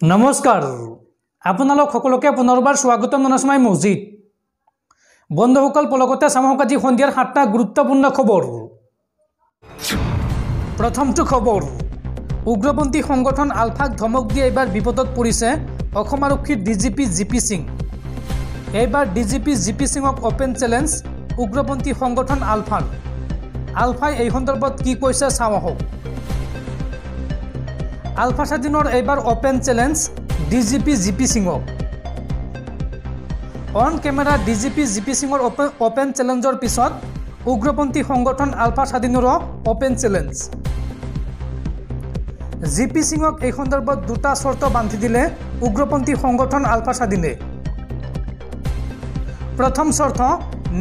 নমস্কাৰ আপোনালোক সকলোকে পুনৰবাৰ স্বাগতম জনাইছোঁ মই মজিদ বন্ধুসকল পলকতে চামক আজি সন্ধিয়াৰ 7টা গুৰুত্বপূৰ্ণ খবৰ। প্ৰথমটো খবৰ, উগ্ৰপন্থী সংগঠন আলফাক ধমক দিয়ে এইবাৰ বিপদত পৰিছে অসম আৰক্ষীৰ ডিজিপি জিপি সিং। এইবাৰ ডিজিপি জিপি সিঙক অপেন চেলেঞ্জ উগ্ৰপন্থী সংগঠন আলফাৰ। আলফাই এই সন্দৰ্ভত কি কৈছে চাওঁ আহক। আলফা স্বাধীনৰ এইবাৰ অপেন চেলেঞ্জ ডিজিপি জিপি সিঙক। অন কেমেৰা ডিজিপি জিপি সিঙৰ অপেন চেলেঞ্জৰ পিছত উগ্ৰপন্থী সংগঠন আলফা স্বাধীনৰো অপেন চেলেঞ্জ। জিপি সিঙক এই সন্দৰ্ভত দুটা চৰ্ত বান্ধি দিলে উগ্ৰপন্থী সংগঠন আলফা স্বাধীনে। প্ৰথম চৰ্ত,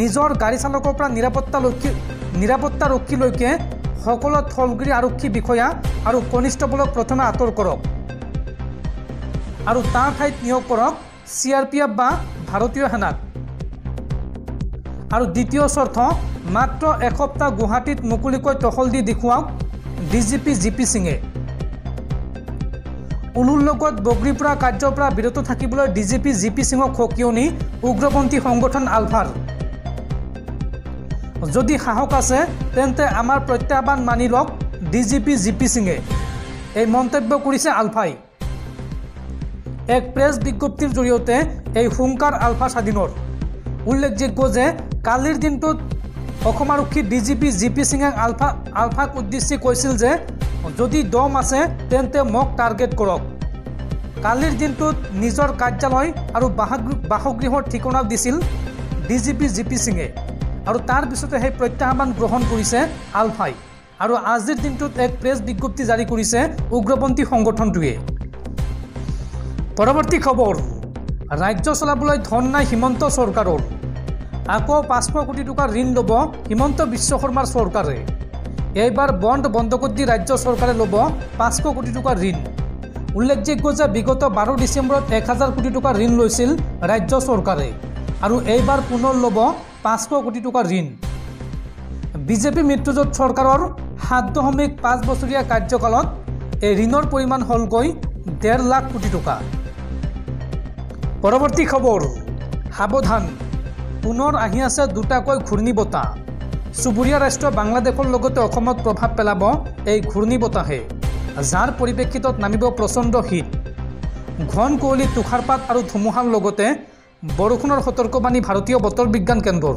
নিজৰ গাড়ী চালকৰ পৰা নিৰাপত্তাৰক্ষীলৈকে সকলো থলগুৰি আৰক্ষী বিষয়া আৰু কনিষ্টেবলক প্ৰথমে আঁতৰ কৰক আৰু তাৰ ঠাইত নিয়োগ কৰক CRPF বা ভাৰতীয় সেনাক। আৰু দ্বিতীয় চৰ্ত, মাত্ৰ এসপ্তাহ গুৱাহাটীত মুকলিকৈ টহল দি দেখুৱাওক ডিজিপি জিপি সিঙে। উলুৰ লগত বগৰী পৰা কাৰ্যৰ পৰা বিৰত থাকিবলৈ ডিজিপি জিপি সিঙক সকিয়নি উগ্ৰপন্থী সংগঠন আলফাৰ। যদি সাহস আছে তেন্তে আমাৰ প্ৰত্যাহ্বান মানি লওক ডিজিপি জিপি সিঙে, এই মন্তব্য কৰিছে আলফাই। এক প্ৰেছ বিজ্ঞপ্তিৰ জৰিয়তে এই হুংকাৰ আলফা স্বাধীনৰ। উল্লেখযোগ্য যে কালিৰ দিনটোত অসম আৰক্ষীৰ ডিজিপি জিপি সিঙে আলফাক উদ্দেশ্যি কৈছিল যে যদি দম আছে তেন্তে মোক টাৰ্গেট কৰক। কালিৰ দিনটোত নিজৰ কাৰ্যালয় আৰু বাসগৃহৰ ঠিকনাও দিছিল ডিজিপি জিপি সিঙে আৰু তাৰ পিছতে সেই প্ৰত্যাহ্বান গ্ৰহণ কৰিছে আলফাই আৰু আজিৰ দিনটোত এক প্ৰেছ বিজ্ঞপ্তি জাৰি কৰিছে উগ্ৰপন্থী সংগঠনটোৱে। পৰৱৰ্তী খবৰ, ৰাজ্য চলাবলৈ ধন নাই হিমন্ত চৰকাৰৰ। আকৌ 500 কোটি টকাৰ ঋণ ল'ব হিমন্ত বিশ্ব শৰ্মাৰ চৰকাৰে। এইবাৰ বন্ধ কৰি দি ৰাজ্য চৰকাৰে ল'ব 500 কোটি টকাৰ ঋণ। উল্লেখযোগ্য যে বিগত 12 ডিচেম্বৰত 1000 কোটি টকাৰ ঋণ লৈছিল ৰাজ্য চৰকাৰে আৰু এইবাৰ পুনৰ ল'ব 500 কোটি টকাৰ ঋণ। বিজেপি মিত্ৰজোঁট চৰকাৰৰ 7.5 বছৰীয়া কাৰ্যকালত এই ঋণৰ পৰিমাণ হ'লগৈ 1.5 লাখ কোটি টকা। পৰৱৰ্তী খবৰ, সাৱধান, পুনৰ আহি আছে দুটাকৈ ঘূৰ্ণী বতাহ। চুবুৰীয়া ৰাষ্ট্ৰ বাংলাদেশৰ লগতে অসমত প্ৰভাৱ পেলাব এই ঘূৰ্ণী বতাহে, যাৰ পৰিপ্ৰেক্ষিতত নামিব প্ৰচণ্ড শীত। ঘন কুঁৱলী, তুষাৰপাত আৰু ধুমুহাৰ লগতে বৰষুণৰ সতৰ্কবাণী ভাৰতীয় বতৰ বিজ্ঞান কেন্দ্ৰৰ।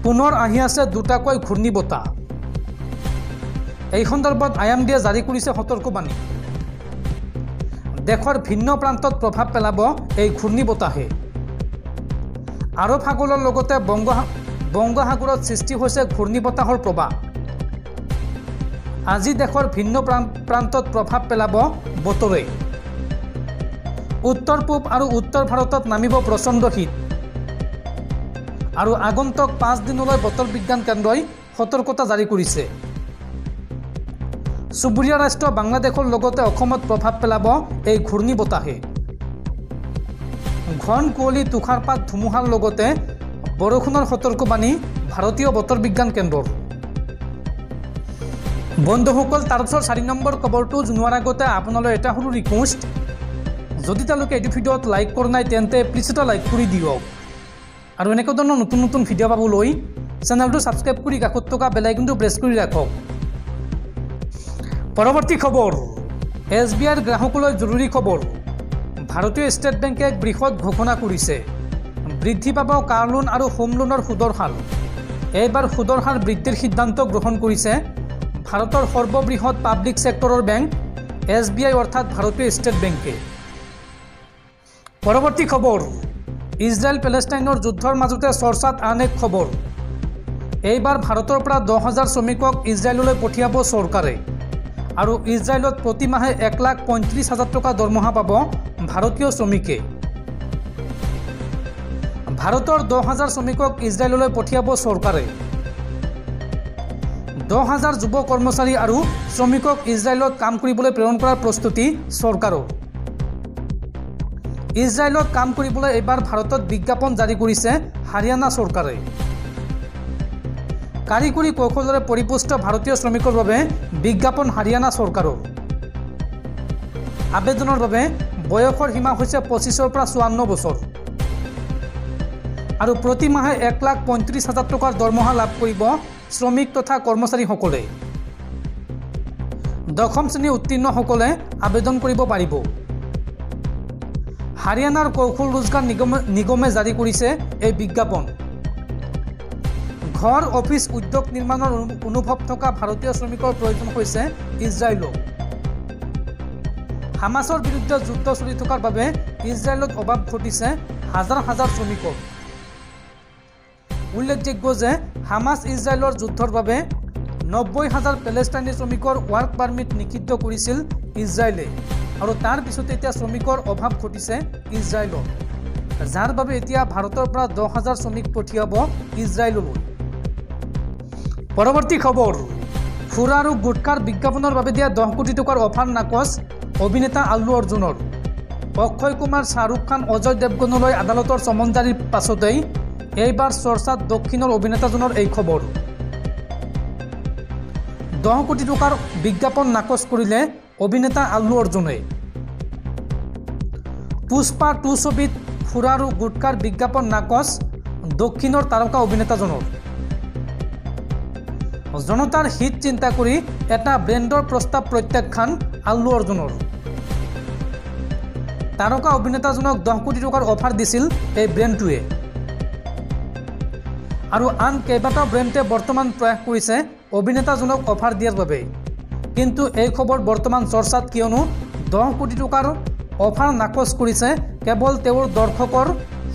পুনৰ আহি আছে দুটাকৈ ঘূৰ্ণী বতাহ। এই সন্দৰ্ভত IMDয়ে জাৰি কৰিছে সতৰ্কবাণী। দেশৰ ভিন্ন প্ৰান্তত প্ৰভাৱ পেলাব এই ঘূৰ্ণী বতাহে। আৰৱ সাগৰৰ লগতে বংগোপসাগৰত সৃষ্টি হৈছে ঘূৰ্ণী বতাহৰ প্ৰৱাহ। আজি দেশৰ ভিন্ন প্ৰান্তত প্ৰভাৱ পেলাব বতৰে। উত্তৰ পূব আৰু উত্তৰ ভাৰতত নামিব প্ৰচণ্ড শীত আৰু আগন্তুক 5 দিনলৈ বতৰ বিজ্ঞান কেন্দ্ৰই সতৰ্কতা জাৰি কৰিছে। চুবুৰীয়া ৰাষ্ট্ৰ বাংলাদেশৰ লগতে অসমত প্ৰভাৱ পেলাব এই ঘূৰ্ণী বতাহে। ঘন কুঁৱলী, তুষাৰপাত, ধুমুহাৰ লগতে বৰষুণৰ সতৰ্কবাণী ভাৰতীয় বতৰ বিজ্ঞান কেন্দ্ৰৰ। বন্ধুসকল, তাৰপিছত 4 নম্বৰ খবৰটো জনোৱাৰ আগতে আপোনালৈ এটা সৰু ৰিকুৱেষ্ট, যদি তেওঁলোকে এইটো ভিডিঅ'ত লাইক কৰা নাই তেন্তে প্লিজ এটা লাইক কৰি দিয়ক আৰু এনেকুৱা ধৰণৰ নতুন নতুন ভিডিঅ' পাবলৈ চেনেলটো ছাবস্ক্ৰাইব কৰি কাষত থকা বেল আইকনটো প্ৰেছ কৰি ৰাখক। পৰৱৰ্তী খবৰ, SBIৰ গ্ৰাহকলৈ জৰুৰী খবৰ। ভাৰতীয় ষ্টেট বেংকে এক বৃহৎ ঘোষণা কৰিছে। বৃদ্ধি পাব কাৰ লোন আৰু হোম লোনৰ সুদৰ হাৰ। এইবাৰ সুদৰ হাৰ বৃদ্ধিৰ সিদ্ধান্ত গ্ৰহণ কৰিছে ভাৰতৰ সৰ্ববৃহৎ পাব্লিক ছেক্টৰৰ বেংক SBI অৰ্থাৎ ভাৰতীয় ষ্টেট বেংকে। পৰৱৰ্তী খবৰ, ইজৰাইল পেলেষ্টাইনৰ যুদ্ধৰ মাজতে চৰ্চাত আন এক খবৰ। এইবাৰ ভাৰতৰ পৰা 10,000 শ্ৰমিকক ইজৰাইললৈ পঠিয়াব চৰকাৰে আৰু ইজৰাইলত প্ৰতি মাহে 1,35,000 টকা দৰমহা পাব ভাৰতীয় শ্ৰমিকে। ভাৰতৰ 10,000 শ্ৰমিকক ইজৰাইললৈ পঠিয়াব চৰকাৰে। 10,000 যুৱ কৰ্মচাৰী আৰু শ্ৰমিকক ইজৰাইলত কাম কৰিবলৈ প্ৰেৰণ কৰাৰ প্ৰস্তুতি চৰকাৰৰ। ইজৰাইলত কাম কৰিবলৈ এইবাৰ ভাৰতত বিজ্ঞাপন জাৰি কৰিছে হাৰিয়ানা চৰকাৰে। কাৰিকৰী কৌশলেৰে পৰিপুষ্ট ভাৰতীয় শ্ৰমিকৰ বাবে বিজ্ঞাপন হাৰিয়ানা চৰকাৰৰ। আবেদনৰ বাবে বয়সৰ সীমা হৈছে 25ৰ পৰা 54 বছৰ আৰু প্ৰতি মাহে 1,35,000 টকাৰ দৰমহা লাভ কৰিব শ্ৰমিক তথা কৰ্মচাৰীসকলে। 10ম শ্ৰেণী উত্তীৰ্ণসকলে আবেদন কৰিব পাৰিব। হাৰিয়ানাৰ কৌশল ৰোজগাৰ নিগমে জাৰি কৰিছে এই বিজ্ঞাপন। ঘৰ, অফিচ, উদ্যোগ নিৰ্মাণৰ অনুভৱ থকা ভাৰতীয় শ্ৰমিকৰ প্ৰয়োজন হৈছে ইজৰাইলক। হামাছৰ বিৰুদ্ধে যুদ্ধ চলি থকাৰ বাবে ইজৰাইলত অভাৱ ঘটিছে হাজাৰ হাজাৰ শ্ৰমিকৰ। উল্লেখযোগ্য যে হামাছ ইজৰাইলৰ যুদ্ধৰ বাবে 90,000 পেলেষ্টাইনী শ্ৰমিকৰ ৱাৰ্ক পাৰমিট নিষিদ্ধ কৰিছিল ইজৰাইলে আৰু তাৰ পিছতে এতিয়া শ্ৰমিকৰ অভাৱ ঘটিছে ইজৰাইলত, যাৰ বাবে এতিয়া ভাৰতৰ পৰা 10,000 শ্ৰমিক পঠিয়াব ইজৰাইললৈ। পৰৱৰ্তী খবৰ, সুৰা আৰু গুটকাৰ বিজ্ঞাপনৰ বাবে দিয়া 10 কোটি টকাৰ অফাৰ নাকচ অভিনেতা আল্লু অৰ্জুনৰ। অক্ষয় কুমাৰ, শ্বাহৰুখ খান, অজয় দেৱগনলৈ আদালতৰ চমন জাৰিৰ পাছতেই এইবাৰ চৰ্চাত দক্ষিণৰ অভিনেতাজনৰ এই খবৰ। 10 কোটি টকাৰ বিজ্ঞাপন নাকচ কৰিলে অভিনেতা আল্লু অৰ্জুনে। পুষ্পা 2 ছবিত সুৰা আৰু গুটকাৰ বিজ্ঞাপন নাকচ দক্ষিণৰ তাৰকা অভিনেতাজনৰ। জনতাৰ হিত চিন্তা কৰি এটা ব্ৰেণ্ডৰ প্ৰস্তাৱ প্ৰত্যাখ্যান আল্লু অৰ্জুনৰ। তাৰকা অভিনেতাজনক 10 কোটি টকাৰ অফাৰ দিছিল এই ব্ৰেণ্ডটোৱে আৰু আন কেইবাটাও ব্ৰেণ্ডে বৰ্তমান প্ৰয়াস কৰিছে অভিনেতাজনক অফাৰ দিয়াৰ বাবে। কিন্তু এই খবৰ বৰ্তমান চৰ্চাত, কিয়নো 10 কোটি টকাৰ অফাৰ নাকচ কৰিছে কেৱল তেওঁৰ দৰ্শকৰ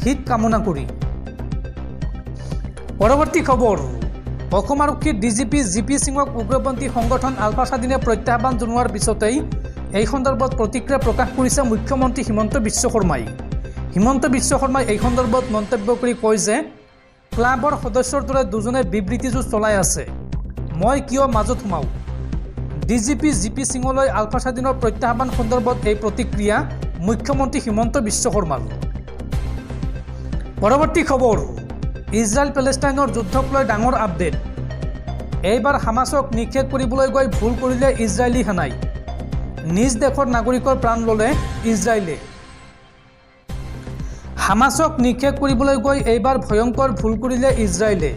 হিত কামনা কৰি। পৰৱৰ্তী খবৰ, অসম আৰক্ষীৰ ডিজিপি জিপি সিঙক উগ্ৰপন্থী সংগঠন আলফা স্বাধীনে প্ৰত্যাহ্বান জনোৱাৰ পিছতেই এই সন্দৰ্ভত প্ৰতিক্ৰিয়া প্ৰকাশ কৰিছে মুখ্যমন্ত্ৰী হিমন্ত বিশ্ব শৰ্মাই। হিমন্ত বিশ্ব শৰ্মাই এই সন্দৰ্ভত মন্তব্য কৰি কয় যে ক্লাবৰ সদস্যৰ দৰে দুজনে বিবৃতি যুঁজ চলাই আছে, মই কিয় মাজত সোমাওঁ। ডিজিপি জিপি সিঙলৈ আলফা স্বাধীনৰ প্ৰত্যাহ্বান সন্দৰ্ভত এই প্ৰতিক্ৰিয়া মুখ্যমন্ত্ৰী হিমন্ত বিশ্ব শৰ্মাৰ। পৰৱৰ্তী খবৰ, ইজৰাইল পেলেষ্টাইনৰ যুদ্ধক লৈ ডাঙৰ আপডেট। এইবাৰ হামাছক নিক্ষেপ কৰিবলৈ গৈ ভুল কৰিলে ইজৰাইলী সেনাই। নিজ দেশৰ নাগৰিকৰ প্ৰাণ ল'লে ইজৰাইলে। হামাছক নিক্ষেপ কৰিবলৈ গৈ এইবাৰ ভয়ংকৰ ভুল কৰিলে ইজৰাইলে।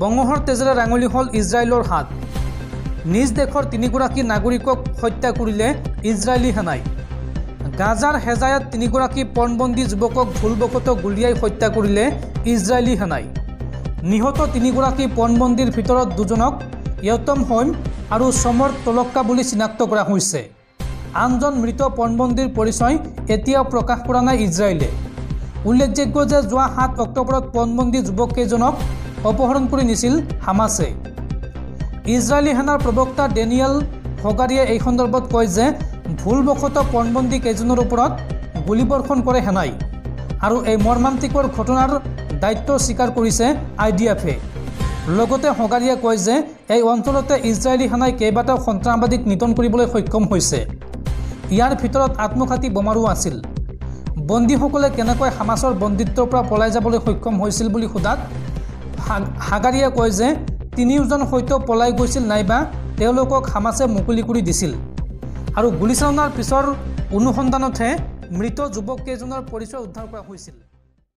বঙহৰ তেজেৰে ৰাঙলী হ'ল ইজৰাইলৰ হাত। নিজ দেশৰ 3গৰাকী নাগৰিকক হত্যা কৰিলে ইজৰাইলী সেনাই। গাজাৰ হেজায়াত 3গৰাকী পণবন্দী যুৱকক ভুলবশতঃ গুলীয়াই হত্যা কৰিলে ইজৰাইলী সেনাই। নিহত 3গৰাকী পণবন্দীৰ ভিতৰত 2জনক য়তম হৈম আৰু সমৰ তলক্কা বুলি চিনাক্ত কৰা হৈছে। আনজন মৃত পণবন্দীৰ পৰিচয় এতিয়াও প্ৰকাশ কৰা নাই ইজৰাইলে। উল্লেখযোগ্য যে যোৱা 7 অক্টোবৰত পণবন্দী যুৱককেইজনক অপহৰণ কৰি নিছিল হামাছে। ইজৰাইলী সেনাৰ প্ৰবক্তা ডেনিয়েল হগাৰীয়ে এই সন্দৰ্ভত কয় যে ভুলবশতঃ পণবন্দী কেইজনৰ ওপৰত গুলীবৰ্ষণ কৰে সেনাই আৰু এই মৰ্মান্তিকৰ ঘটনাৰ দায়িত্ব স্বীকাৰ কৰিছে IDF-এ। লগতে হগাৰীয়ে কয় যে এই অঞ্চলতে ইজৰাইলী সেনাই কেইবাটাও সন্ত্ৰাসবাদীক নিধন কৰিবলৈ সক্ষম হৈছে। ইয়াৰ ভিতৰত আত্মঘাতী বোমাৰো আছিল। বন্দীসকলে কেনেকৈ হামাছৰ বন্দীত্বৰ পৰা পলাই যাবলৈ সক্ষম হৈছিল বুলি সোধাত হাগাৰীয়ে কয় যে 3জন হয়তো পলাই গৈছিল নাইবা তেওঁলোকক হামাছে মুকলি কৰি দিছিল আৰু গুলীচালনাৰ পিছৰ অনুসন্ধানতহে মৃত যুৱককেইজনৰ পৰিচয় উদ্ধাৰ কৰা হৈছিল।